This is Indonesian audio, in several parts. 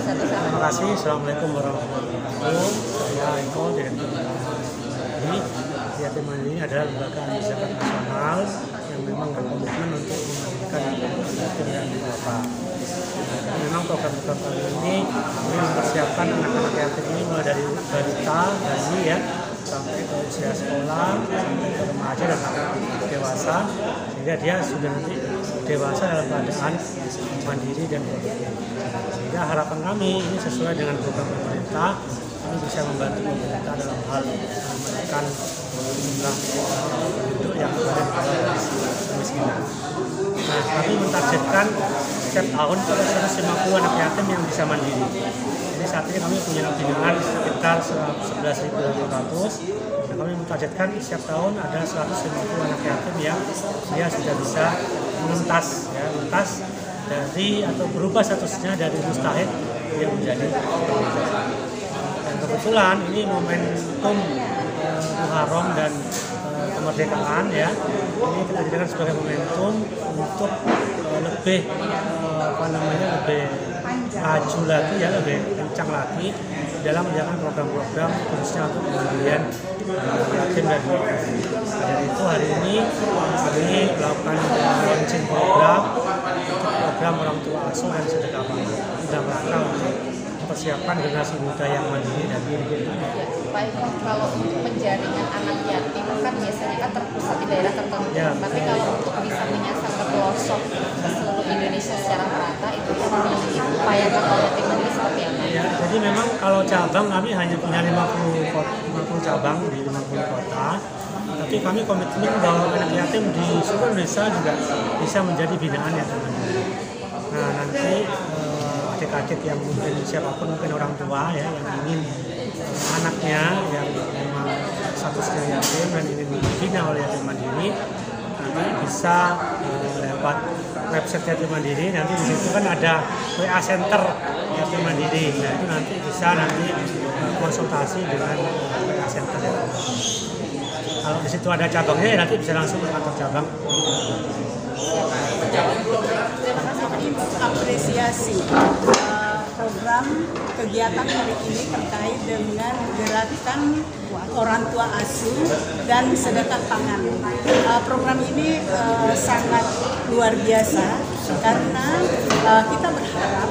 Terima kasih. Assalamualaikum warahmatullahi wabarakatuh. Saya Eko, Direktur Mandiri. Yatim Mandiri ini adalah lembaga zakat nasional yang memang berkomitmen untuk memberikan yatim dan duafa. Memang program-program kali ini mempersiapkan anak-anak yatim ini mulai dari balita, bayi ya, sampai ke usia sekolah, sampai ke remaja dan dewasa, sehingga dia sudah nanti dewasa dalam keadaan mandiri dan produktif. Sehingga harapan kami ini sesuai dengan program pemerintah, ini bisa membantu pemerintah dalam hal menekan jumlah penduduk yang berada di bawah kemiskinan. Nah, kami mentargetkan setiap tahun ada 150 anak yatim yang bisa mandiri. Jadi saat ini kami punya binaan sekitar 11.800. Nah, kami mentargetkan setiap tahun ada 150 anak yatim yang dia sudah bisa mengentas dari atau berubah statusnya dari mustahik dia menjadi mustahik. Dan kebetulan ini momentum Muharram dan kemerdekaan ya, ini kita jadikan sebagai momentum untuk lebih lebih maju lagi ya, lebih kencang lagi dalam menjalankan program-program khususnya untuk pemberian yatim dan duafa. Dari itu hari ini kami melakukan launching program orang tua asuh dan sedekah pangan dalam rangka untuk mempersiapkan generasi muda yang mandiri dan mandiri. Pak Eko, kalau untuk penjaringan anak yatim kan biasanya kan terpusat di daerah tertentu. Ya, tapi kalau untuk bisa menyasar ke pelosok ke seluruh Indonesia secara merata itu diupayakan oleh yatim mandiri seperti apa? Ya, jadi memang kalau cabang kami hanya punya 50 cabang di 50 kota. Tapi kami komitmen bahwa anak yatim di seluruh Indonesia juga bisa menjadi binaan yatim mandiri. Nah, nanti adik-adik yang mungkin siapapun mungkin orang tua ya yang ingin anaknya yang memang statusnya yatim dan ingin dibina oleh yatim mandiri nanti bisa lewat website yatim mandiri. Nanti di situ kan ada WA center yatim mandiri. Nah, itu nanti bisa konsultasi dengan WA center yatim mandiri. Kalau di situ ada cabangnya ya nanti bisa langsung ke kantor cabang. Apresiasi program kegiatan hari ini terkait dengan gerakan orang tua asuh dan sedekah pangan. Program ini sangat luar biasa karena kita berharap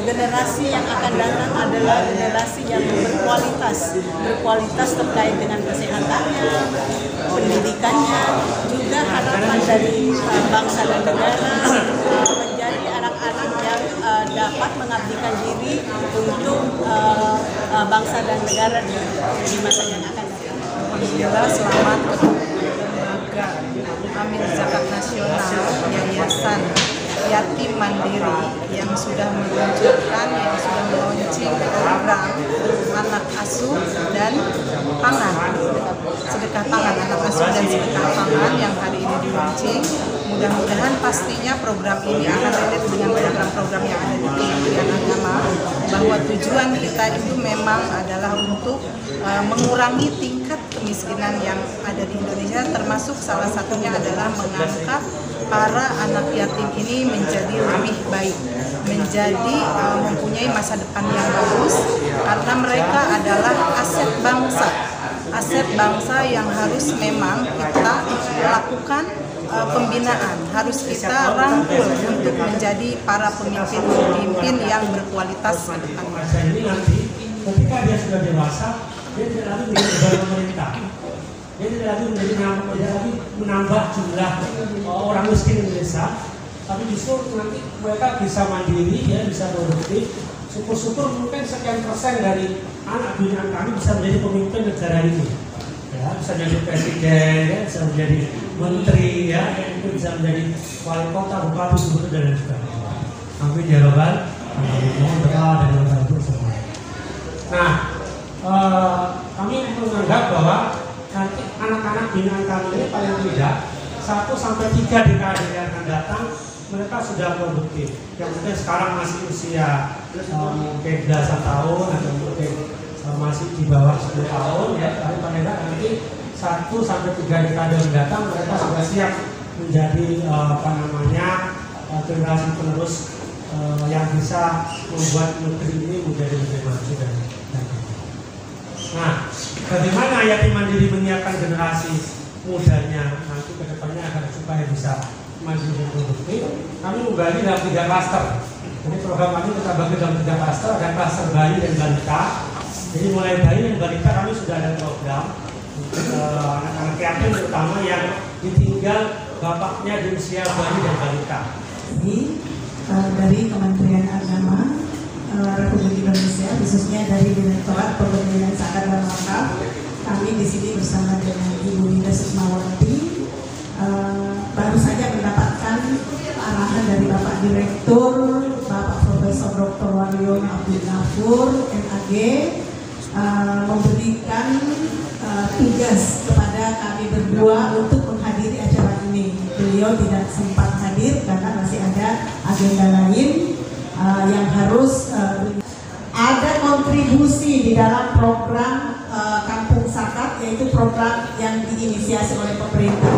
generasi yang akan datang adalah generasi yang berkualitas terkait dengan kesehatannya, pendidikannya, juga harapan dari bangsa dan negara menjadi anak-anak yang dapat mengabdikan diri untuk bangsa dan negara di masa yang akan datang. Alhamdulillah, selamat lembaga Amil Zakat Nasional Yayasan Yatim Mandiri yang sudah meluncurkan, yang sudah meluncing program anak asuh dan pangan, sedekah pangan, anak asuh dan sedekah pangan yang hari ini diluncing. Mudah-mudahan pastinya program ini akan relate dengan program-program yang ada di Kementerian Agama, bahwa tujuan kita itu memang adalah untuk mengurangi tingkat kemiskinan yang ada di Indonesia, termasuk salah satunya adalah mengangkat para anak yatim ini menjadi lebih baik, menjadi mempunyai masa depan yang bagus, karena mereka adalah aset bangsa yang harus memang kita lakukan pembinaan, harus kita rangkul untuk menjadi para pemimpin yang berkualitas ke depannya. Jadi nanti ketika dia sudah dewasa, dia tidak lagi menjadi beban pemerintah. Dia tidak lagi menambah jumlah orang miskin di desa, tapi justru nanti mereka bisa mandiri, ya, bisa produktif. Syukur-syukur mungkin sekian persen dari anak binaan kami bisa menjadi pemimpin negara ini. Ya, bisa menjadi presiden, ya, bisa menjadi menteri, ya, itu bisa menjadi wali kota, bupati, gubernur dan lain sebagainya. Amin ya robbal alamin. Mohon doa dan bantu semua. Nah, kami menganggap bahwa nanti anak-anak binaan kami ini paling tidak 1-3 dekade yang akan datang mereka sudah produktif. Yang mungkin sekarang masih usia mungkin belasan tahun atau mungkin masih di bawah 10 tahun ya, tapi paling tidak nanti 1-3 dekade mendatang mereka sudah siap menjadi generasi penerus yang bisa membuat negeri ini menjadi lebih maju dan nah, bagaimana Yatim Mandiri menyiapkan generasi mudanya nanti ke depannya agar supaya bisa maju dan produktif? Kami membagi dalam 3 klaster. Jadi program kami kita bagi dalam 3 klaster, ada klaster bayi dan balita. Jadi mulai bayi dan balita kami sudah ada program anak-anak yatim terutama yang ditinggal bapaknya di usia bayi dan balita. Jadi dari Kementerian Agama Republik Indonesia, khususnya dari Direktorat Pemberdayaan Zakat dan Wakaf, kami di sini bersama dengan Ibu Linda Sukmawati baru saja mendapatkan arahan dari Bapak Direktur, Bapak Profesor Dr. Waryono Abdul Ghafur, MAG, memberikan tugas kepada kami berdua untuk menghadiri acara ini. Beliau tidak sempat hadir karena masih ada agenda lain yang harus ada kontribusi di dalam program Kampung Zakat, yaitu program yang diinisiasi oleh pemerintah.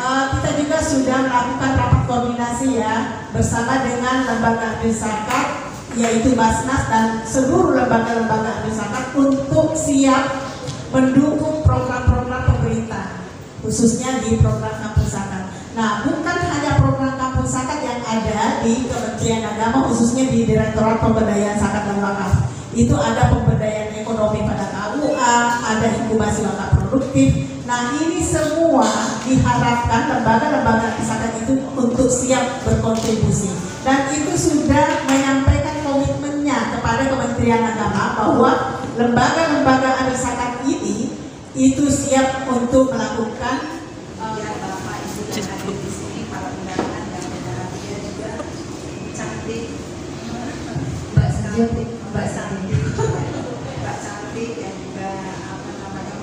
Kita juga sudah melakukan rapat koordinasi ya bersama dengan lembaga admin zakat, yaitu Basnas dan seluruh lembaga-lembaga admin zakat untuk siap mendukung program-program pemerintah, khususnya di program Kampung Zakat. Nah, bukan hanya program Kampung Zakat yang ada di Kementerian Agama, khususnya di Direktorat Pemberdayaan Zakat dan Wakaf. Itu ada pemberdayaan ekonomi pada KUA, ada inkubasi wakaf produktif. Nah, ini semua diharapkan lembaga-lembaga zakat itu untuk siap berkontribusi. Dan itu sudah menyampaikan komitmennya kepada Kementerian Agama bahwa lembaga-lembaga zakat ini itu siap untuk melakukan Bapak Ibu yang hadir di sini, para undangan dan dia juga cantik, Mbak Cantik, yang juga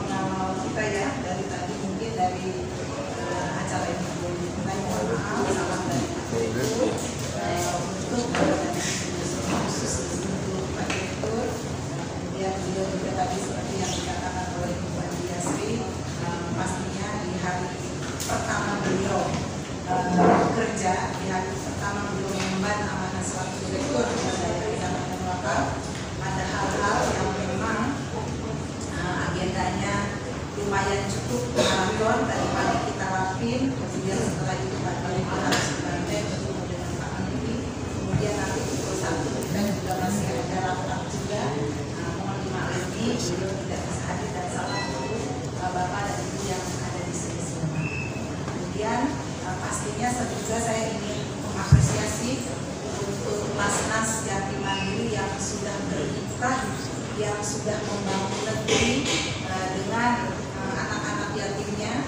mengawal kita ya dari tadi, mungkin dari acara ini. Kita mohon maaf, salam dari untuk khusus untuk Pak Direktur. Kemudian beliau juga tadi seperti yang dikatakan oleh Ibu Andi Yasri, pastinya di hari pertama beliau bekerja, di hari pertama beliau mengemban amanah selaku Direktur Pemberdayaan Zakat dan Wakaf, ada hal-hal yang memang agendanya lumayan cukup maraton. Tadi pagi kita rapin, kemudian setelah itu Pak Direktur harus dibantai bertemu dengan Pak Menteri, kemudian nanti pukul 1 kita juga masih ada rapat juga. Mohon dimaklumi beliau tidak bisa hadir dan salam untuk Bapak dan Ibu yang ada di sini semua. Kemudian pastinya juga saya ingin mengapresiasi untuk Basnas Yatim Mandiri yang sudah berkiprah, yang sudah membangun negeri dengan anak-anak yatimnya.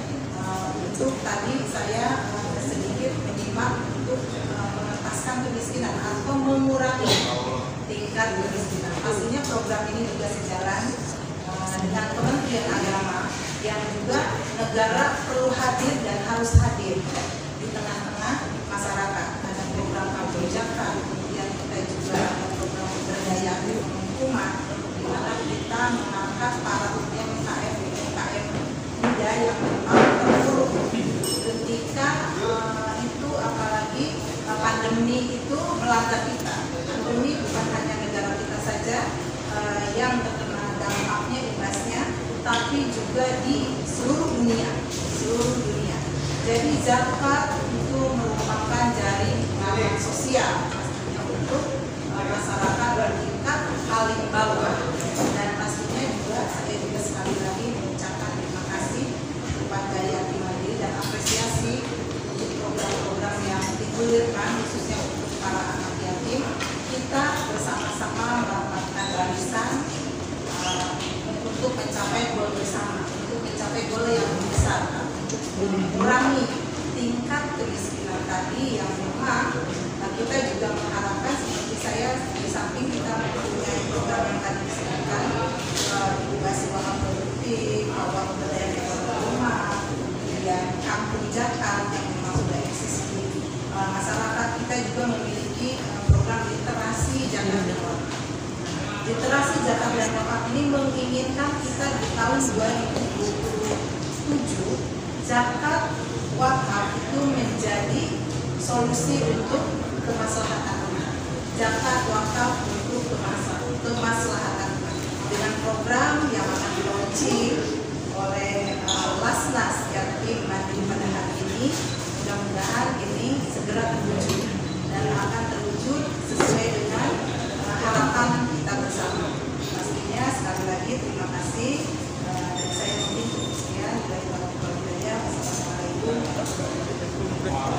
Untuk tadi saya sedikit menyimak untuk mengentaskan kemiskinan atau mengurangi tingkat kemiskinan. Pastinya program ini juga sejalan dengan Kementerian Agama yang juga negara perlu hadir dan harus hadir di tengah-tengah masyarakat. Ada program Kampung Zakat, kemudian kita juga ada program pemberdayaan hukuman, di mana kita mengangkat para UMKM muda yang memang terpuruk ketika itu, apalagi pandemi itu melanda kita. Pandemi bukan hanya negara kita saja yang terkena dampaknya, imbasnya, tapi juga di seluruh dunia. Jadi zakat itu merupakan jaring pengaman sosial pastinya untuk masyarakat bertingkat paling bawah. Dan pastinya juga saya juga sekali lagi mengucapkan terima kasih kepada Yatim Mandiri dan apresiasi untuk program-program yang digulirkan khususnya untuk para anak yatim. Kita bersama-sama merapatkan barisan untuk mencapai goal bersama, untuk mencapai goal yang lebih besar, untuk mengurangi tingkat kemiskinan tadi yang memang kita juga mengharapkan, seperti saya di samping kita mempunyai program yang tadi disebutkan, inkubasi wakaf produktif, awal pemberdayaan ekonomi rumah, kemudian Kampung Zakat yang memang sudah eksis di masyarakat. Kita juga memiliki program literasi zakat dan wakaf. Literasi zakat dan wakaf ini menginginkan kita di tahun 2027 zakat wakaf itu menjadi solusi untuk kemaslahatan umat. zakat wakaf untuk kemaslahatan dengan program yang akan dilaunching oleh Lasnas Yatim Mandiri pada hari ini. Mudah-mudahan ini segera terwujud dan akan terwujud sesuai dengan harapan kita bersama. Pastinya sekali lagi terima kasih dan saya mungkin cukup sekian dari Bapak Budaya. Assalamualaikum.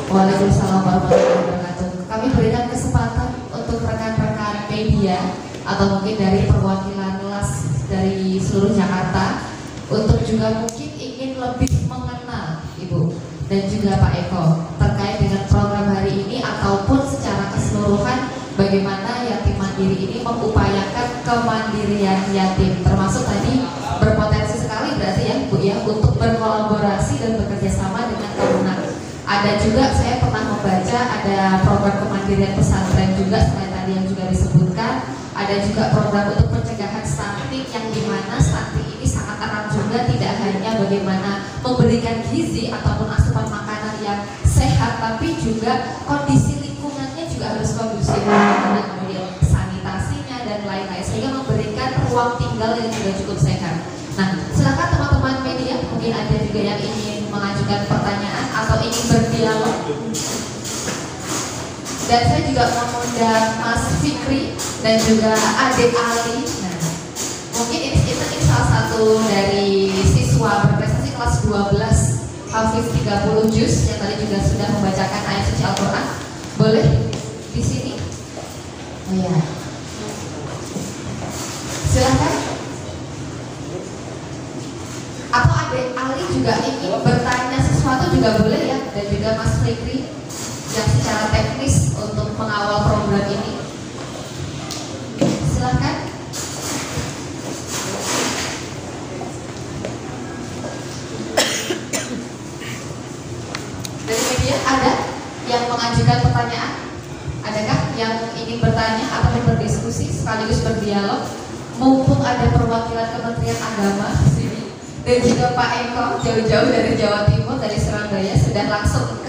Waalaikumsalam warahmatullahi wabarakatuh. Kami berikan kesempatan untuk rekan-rekan media atau mungkin dari perwakilan LAS dari seluruh Jakarta untuk juga mungkin ingin lebih mengenal Ibu dan juga Pak Eko terkait dengan program hari ini ataupun secara keseluruhan bagaimana yatim mandiri ini mengupayakan kemandirian yatim, termasuk tadi berpotensi sekali berarti ya Bu ya untuk berkolaborasi dan bekerja sama dengan Kemenak. Ada juga saya pernah membaca ada program kemandirian pesantren juga selain tadi yang juga disebutkan, ada juga program untuk pencegahan stunting yang dimana stunting ini sangat erat juga tidak hanya bagaimana memberikan gizi ataupun asupan makanan yang sehat, tapi juga kondisi lingkungannya juga harus bagus ya, kemudian sanitasinya dan lain-lain sehingga memberikan ruang tinggal yang juga cukup sehat. Nah, silakan teman-teman media mungkin ada juga yang ingin mengajukan pertanyaan atau ingin berdialog. Dan saya juga mengundang Mas Fikri dan juga Adik Ali. Nah, mungkin ini salah satu dari siswa berprestasi kelas 12 Hafiz 30 juz yang tadi juga sudah membacakan ayat suci Al-Quran. Boleh di sini? Oh ya. Silakan. Atau Adik Ali juga ingin bertanya sesuatu juga boleh ya, dan juga Mas Fikri yang secara teknis untuk mengawal program ini. Silakan. Dari media ada yang mengajukan pertanyaan? Adakah yang ingin bertanya atau berdiskusi sekaligus berdialog? Mumpung ada perwakilan Kementerian Agama di sini dan juga Pak Eko jauh-jauh dari Jawa Timur, dari Surabaya sudah langsung